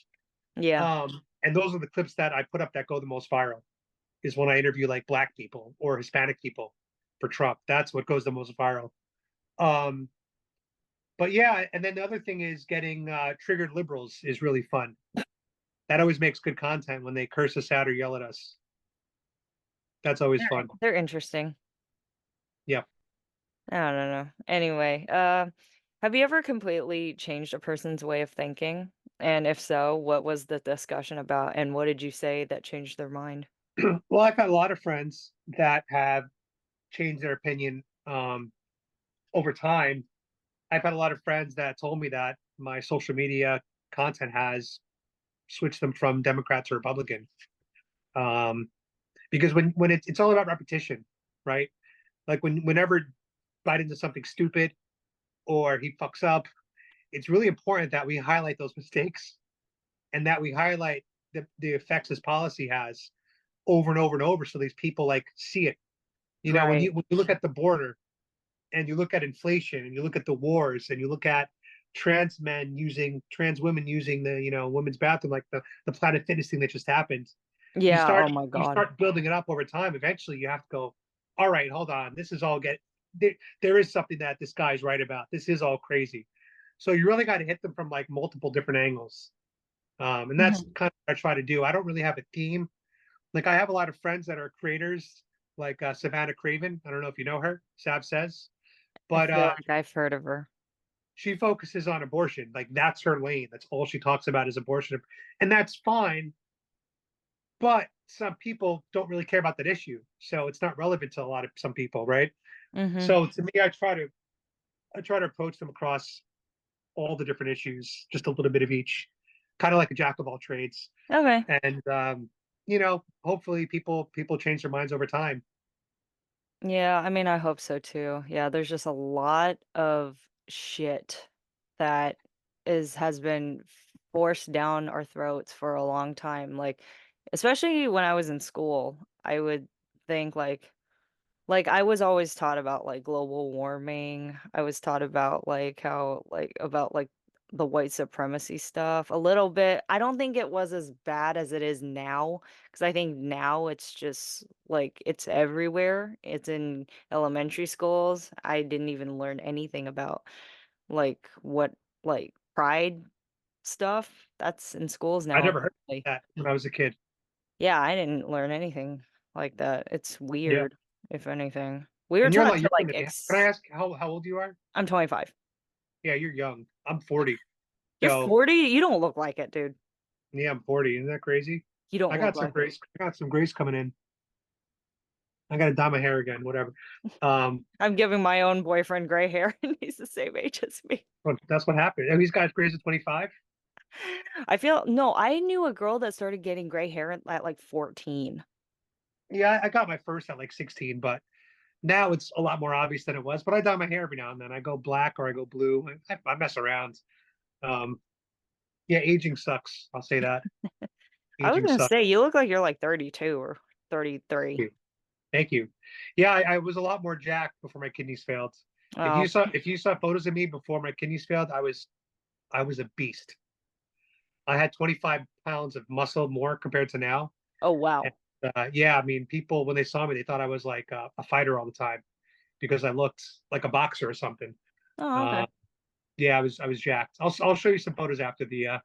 Yeah. And those are the clips that I put up that go the most viral is when I interview like black people or Hispanic people for Trump. That's what goes the most viral. Um, but yeah, and then the other thing is getting triggered liberals is really fun. That always makes good content when they curse us out or yell at us. That's always fun. They're interesting. Yep. I don't know. Anyway, have you ever completely changed a person's way of thinking? And if so, what was the discussion about and what did you say that changed their mind? Well, I've had a lot of friends that have changed their opinion over time. I've had a lot of friends that told me that my social media content has switched them from Democrat to Republican. Um, because when it's all about repetition, right? Like whenever Biden does something stupid or he fucks up, it's really important that we highlight those mistakes and that we highlight the effects his policy has over and over and over so these people like see it. When Right. you look at the border and you look at inflation and you look at the wars and you look at trans women using the women's bathroom like the Planet Fitness thing that just happened, you Yeah. start Oh my you God. start building it up over time. Eventually you have to go, all right, hold on, this is all get there is something that this guy's right about. This is all crazy. So you really got to hit them from like multiple different angles. And that's Mhm. kind of what I try to do. I don't really have a theme. Like I have a lot of friends that are creators, like Savannah Craven. I don't know if you know her. Sav says, I but feel like I've heard of her. she focuses on abortion. Like that's her lane. That's all she talks about is abortion, and that's fine. But some people don't really care about that issue, so it's not relevant to a lot of some people, right? Mhm. So to me, I try to approach them across all the different issues, just a little bit of each, kind of like a jack of all trades. Okay. And hopefully people change their minds over time. Yeah, I mean, I hope so too. Yeah, there's just a lot of shit that has been forced down our throats for a long time. Like, especially when I was in school, I would think like, I was always taught about, like, global warming. I was taught about, like, how about, like, the white supremacy stuff a little bit. I don't think it was as bad as it is now, because I think now it's just, like, it's everywhere. It's in elementary schools. I didn't even learn anything about, like, pride stuff. That's in schools I now, never heard apparently. that when I was a kid. Yeah, I didn't learn anything like that. It's Yeah, weird, if anything. We were and you're a taught lot to, younger like, than me. Can I ask how old you are? I'm 25. Yeah, you're young. I'm 40. You're So 40? You don't look like it, dude. yeah, I'm 40. Isn't that crazy? You don't I look got some like it. grace. I got some grace coming in. I got to dye my hair again. Whatever. Um, I'm giving my own boyfriend gray hair, and he's the same age as me. but that's what happened. Oh, he's got grace at 25. No, I knew a girl that started getting gray hair at, like, 14. Yeah, I got my first at like 16, but now it's a lot more obvious than it was. But I dye my hair every now and then. I go black or I go blue. I mess around. Um, yeah, aging sucks. I'll say that. I was Aging gonna sucks. say, you look like you're, like, 32 or 33. Thank you. Thank you. Yeah, I was a lot more jacked before my kidneys failed. Oh. If you saw photos of me before my kidneys failed, I was a beast. I had 25 pounds of muscle more compared to now. Oh, And wow. yeah, I mean, people when they saw me, they thought I was like a fighter all the time because I looked like a boxer or something. Oh, okay. Uh, yeah, I was jacked. I'll show you some photos after the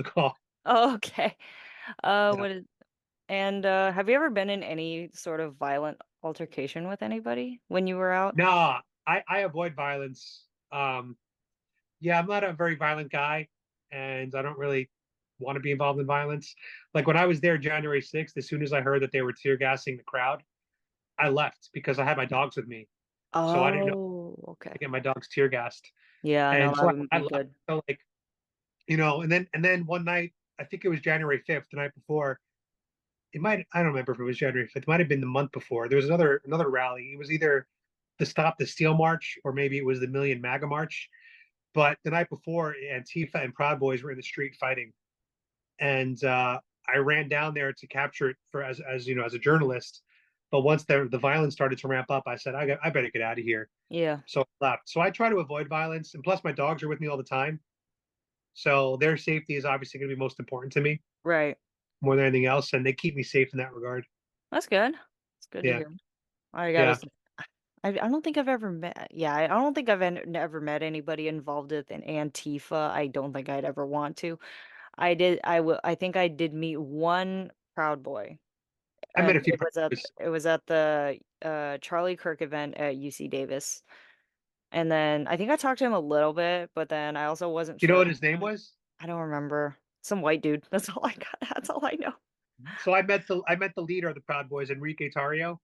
call. Oh, okay. Yeah. What is and, have you ever been in any sort of violent altercation with anybody when you were out? No, I avoid violence. Yeah, I'm not a very violent guy, and I don't really want to be involved in violence. Like when I was there January 6th, as soon as I heard that they were tear gassing the crowd, I left because I had my dogs with me. So I didn't know Oh, okay. to get my dogs tear gassed. Yeah, no, And that so wouldn't I be left. good. So like And then one night, I think it was January 5th, the night before. I don't remember if it was January 5th. It might have been the month before. There was another rally. It was either the Stop the Steal March or maybe it was the Million MAGA March. But the night before, Antifa and Proud Boys were in the street fighting, and I ran down there to capture it for as you know as a journalist. But once the violence started to ramp up, I said I better get out of here. Yeah. So I left. So I try to avoid violence, and plus my dogs are with me all the time, so their safety is obviously going to be most important to me Right. more than anything else, and they keep me safe in that regard. That's good. It's good to Yeah, hear. I gotta yeah. s I don't think I've ever met yeah, I don't think I've never met anybody involved with an Antifa. I don't think I'd ever want to. I think I did meet one Proud Boy, I met and a few practices. it was at the, Charlie Kirk event at UC Davis, and then I think I talked to him a little bit, but then I also wasn't You know sure what his name was? I don't remember. Some white dude. That's all I got. That's all I know. So I met the leader of the Proud Boys, Enrique Tarrio.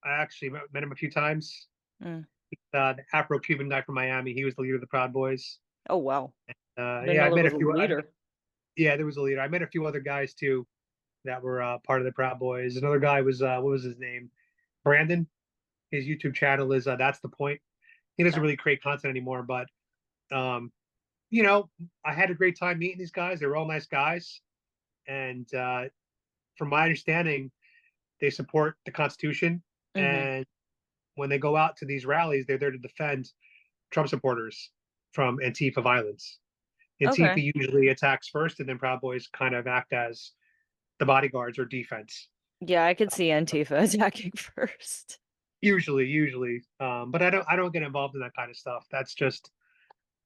I actually met him a few times. Mm. The Afro-Cuban guy from Miami. He was the leader of the Proud Boys. Oh, wow. I didn't Yeah, know I there met a was a few. leader. Yeah, there was a leader. I met a few other guys too that were part of the Proud Boys. Another guy was what was his name? Brandon. His YouTube channel is That's the Point. He doesn't really create content anymore, but um, you know, I had a great time meeting these guys. They were all nice guys, and from my understanding, they support the Constitution. Mhm. And when they go out to these rallies, they're there to defend Trump supporters from Antifa violence. Okay. Antifa usually attacks first, and then Proud Boys kind of act as the bodyguards or defense. Yeah, I could see Antifa attacking first. Usually. But I don't get involved in that kind of stuff. That's just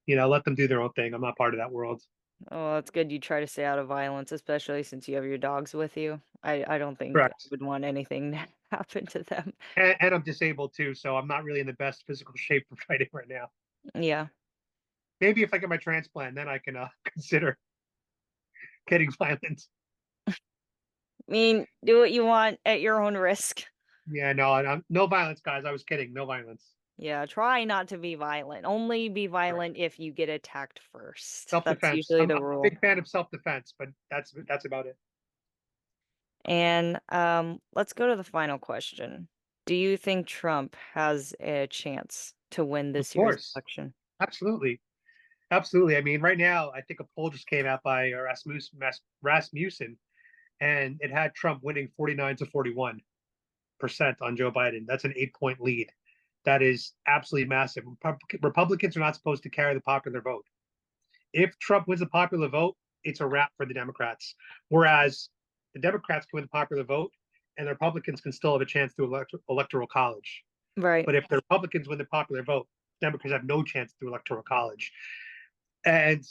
let them do their own thing. I'm not part of that world. Oh, it's good you try to stay out of violence, especially since you have your dogs with you. I don't think I Correct. would want anything to happen to them. And I'm disabled too, so I'm not really in the best physical shape for fighting right now. Yeah. Maybe if I get my transplant, then I can consider getting violent. I mean, do what you want at your own risk. Yeah, no, no violence, guys. I was kidding. No violence. Yeah, try not to be violent. Only be Correct. violent if you get attacked first. That's Self-defense. usually I'm the a rule. big fan of self-defense, but that's about it. And let's go to the final question. Do you think Trump has a chance to win Of this year's course, election? absolutely, absolutely. I mean, right now, I think a poll just came out by Rasmussen, and it had Trump winning 49 to 41% on Joe Biden. That's an 8-point lead. That is absolutely massive. Republicans are not supposed to carry the popular vote. If Trump wins the popular vote, it's a wrap for the Democrats. Whereas the Democrats can win the popular vote, and the Republicans can still have a chance to electoral college. Right. But if the Republicans win the popular vote, Democrats have no chance through electoral college. And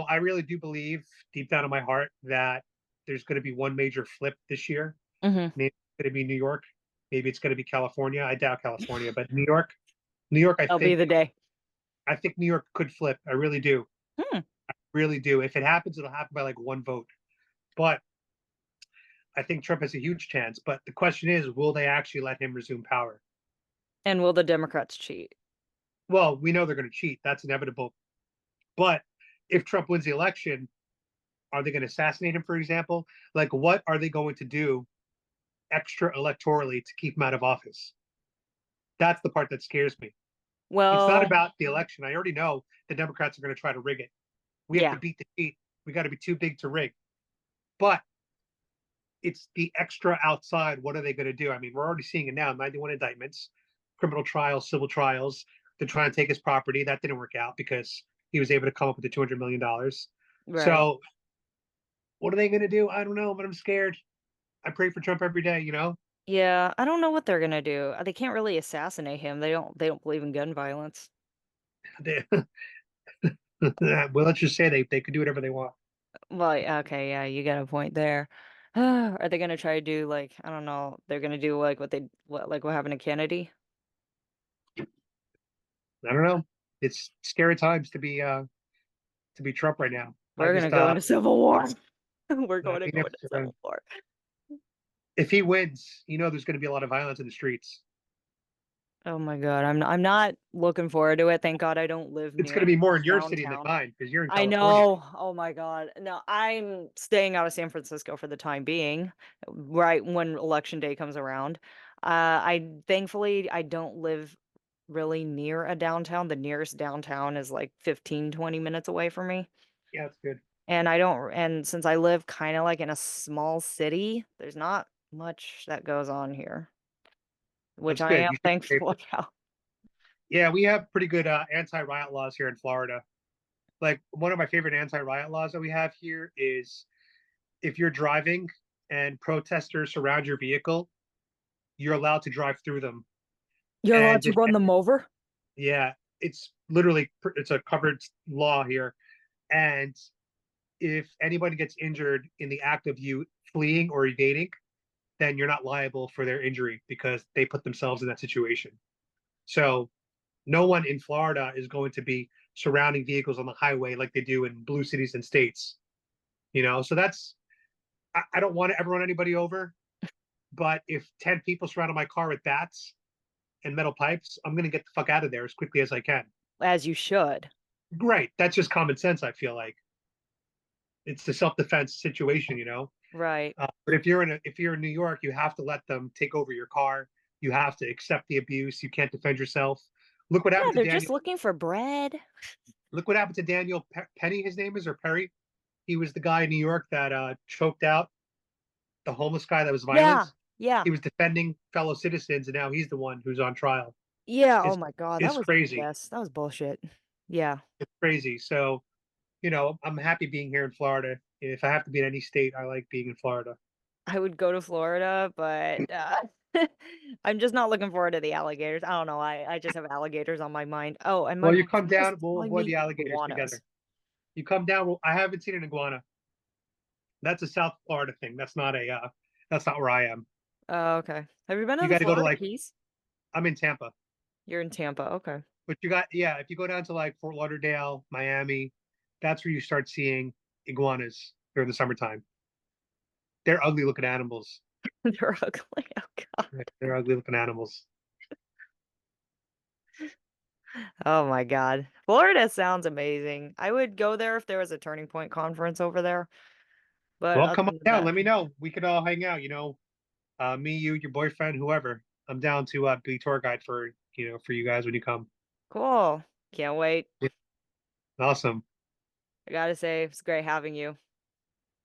I really do believe deep down in my heart that there's going to be one major flip this year. Mhm. Maybe it's going to be New York. Maybe it's going to be California. I doubt California, but New York. New York, I That'll be think the day. I think New York could flip. I really do. Hmm. Really do. If it happens, it'll happen by like one vote. But I think Trump has a huge chance. But the question is, will they actually let him resume power? And will the Democrats cheat? Well, we know they're going to cheat. That's inevitable. But if Trump wins the election, are they going to assassinate him, for example? Like, what are they going to do extra electorally to keep him out of office? That's the part that scares me. It's not Well, about the election. I already know the Democrats are going to try to rig it. We have to yeah. beat the heat. We got to be too big to rig. But it's the extra outside. What are they going to do? I mean, we're already seeing it now. 91 indictments, criminal trials, civil trials to try and take his property. That didn't work out because he was able to come up with the $200 million. Right. So what are they going to do? I don't know, but I'm scared. I pray for Trump every day. Yeah, I don't know what they're gonna do. They can't really assassinate him. They don't believe in gun violence. They, well, let's just say they could do whatever they want. Well, yeah, okay, yeah, you got a point there. Are they gonna try to do like I don't know? They're gonna do like what happened to Kennedy? I don't know. It's scary times to be Trump right now. I We're gonna just go into civil war. We're I going to mean, go into civil war. if he wins, there's going to be a lot of violence in the streets. Oh my god, I'm not looking forward to it. Thank God I don't live It's going to near be more in your city than downtown. mine because you're in I California. know. Oh my god. No, I'm staying out of San Francisco for the time being, right when election day comes around. I thankfully I don't live really near a downtown. The nearest downtown is like 15, 20 minutes away from me. Yeah, that's good. And I don't and since I live kind of like in a small city, there's not much that goes on here, which That's I good. am You should be thankful grateful. about. Yeah, we have pretty good anti-riot laws here in Florida. Like one of my favorite anti-riot laws that we have here is if you're driving and protesters surround your vehicle, you're allowed to drive through them. You're allowed And to if, run them over? yeah, it's literally it's a covered law here. And if anybody gets injured in the act of you fleeing or evading, then you're not liable for their injury because they put themselves in that situation. So no one in Florida is going to be surrounding vehicles on the highway like they do in blue cities and states. So that's I don't want to ever run anybody over, but if 10 people surrounded my car with bats and metal pipes, I'm going to get the fuck out of there as quickly as I can. As you should. Great. That's just common sense, I feel like. It's the self-defense situation. Right. But if you're in New York, you have to let them take over your car. You have to accept the abuse. You can't defend yourself. Look what Yeah, happened to they're just Daniel. looking for bread. Look what happened to Daniel Penny. His name is, or Perry. He was the guy in New York that choked out the homeless guy that was violent. Yeah. Yeah. He was defending fellow citizens, and now he's the one who's on trial. Yeah, oh It's my god, that it's was crazy. BS. That was bullshit. Yeah. It's crazy. So I'm happy being here in Florida. If I have to be in any state, I like being in Florida. I would go to Florida, but, I'm just not looking forward to the alligators. I don't know, I just have alligators on my mind. Oh, and my Well, you boyfriend come was down, we'll telling avoid me the alligators iguanas. together. You come down. Well, I haven't seen an iguana. That's a South Florida thing. That's not where I am. Oh, okay. Have you been to You the got to go to Florida like Keys? I'm in Tampa, You're in Tampa, okay. but yeah. If you go down to like Fort Lauderdale, Miami, that's where you start seeing iguanas during the summertime. They're ugly looking animals. They're ugly, oh god. They're ugly looking animals. Oh my god. Florida sounds amazing. I would go there if there was a Turning Point conference over there, but Well, other come on than down. that, Let me know. We could all hang out. Me, you, your boyfriend, whoever. I'm down to be tour guide for you guys when you come. cool. Can't wait. Yeah. Awesome. I gotta say, it's great having you.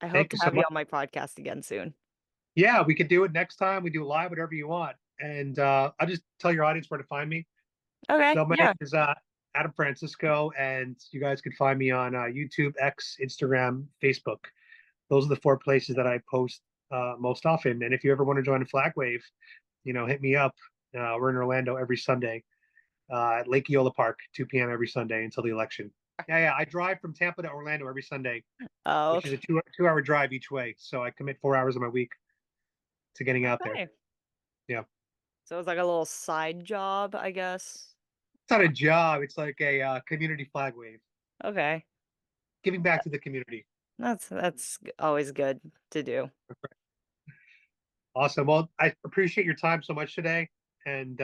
I hope Thank to you so have you much. on my podcast again soon. Yeah, we could do it next time. We do it live, whatever you want. And I'll just tell your audience where to find me. Okay, So my name yeah. is Adam Francisco, and you guys can find me on YouTube, X, Instagram, Facebook. Those are the four places that I post most often. And if you ever want to join a flag wave, hit me up. We're in Orlando every Sunday at Lake Eola Park, 2 p.m. every Sunday until the election. Yeah, yeah. I drive from Tampa to Orlando every Sunday, Oh, which is a two-hour drive each way. So I commit 4 hours of my week to getting out there. okay. Yeah. So it's like a little side job, I guess. It's not a job. It's like a community flag wave, Okay. giving back to the community. Always good to do. Awesome. Well, I appreciate your time so much today, and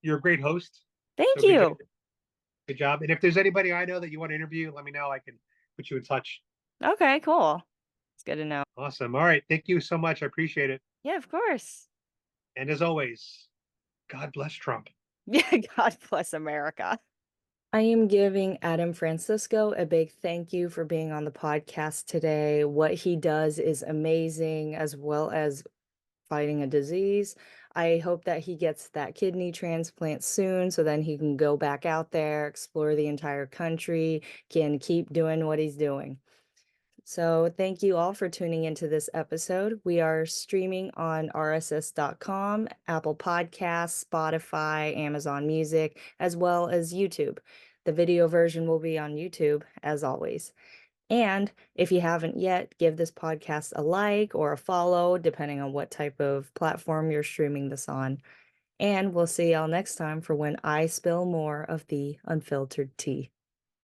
you're a great host. Thank So good job. you. Good job. And if there's anybody I know that you want to interview, let me know. I can put you in touch. Okay, cool. It's good to know. Awesome. All right. Thank you so much. I appreciate it. Yeah, of course. And as always, God bless Trump. Yeah, God bless America. I am giving Adam Francisco a big thank you for being on the podcast today. What he does is amazing, as well as fighting a disease. I hope that he gets that kidney transplant soon so then he can go back out there, explore the entire country, can keep doing what he's doing. So, thank you all for tuning into this episode. We are streaming on rss.com, Apple Podcasts, Spotify, Amazon Music, as well as YouTube. The video version will be on YouTube, as always. And if you haven't yet, give this podcast a like or a follow, depending on what type of platform you're streaming this on. And we'll see y'all next time for when I spill more of the unfiltered tea.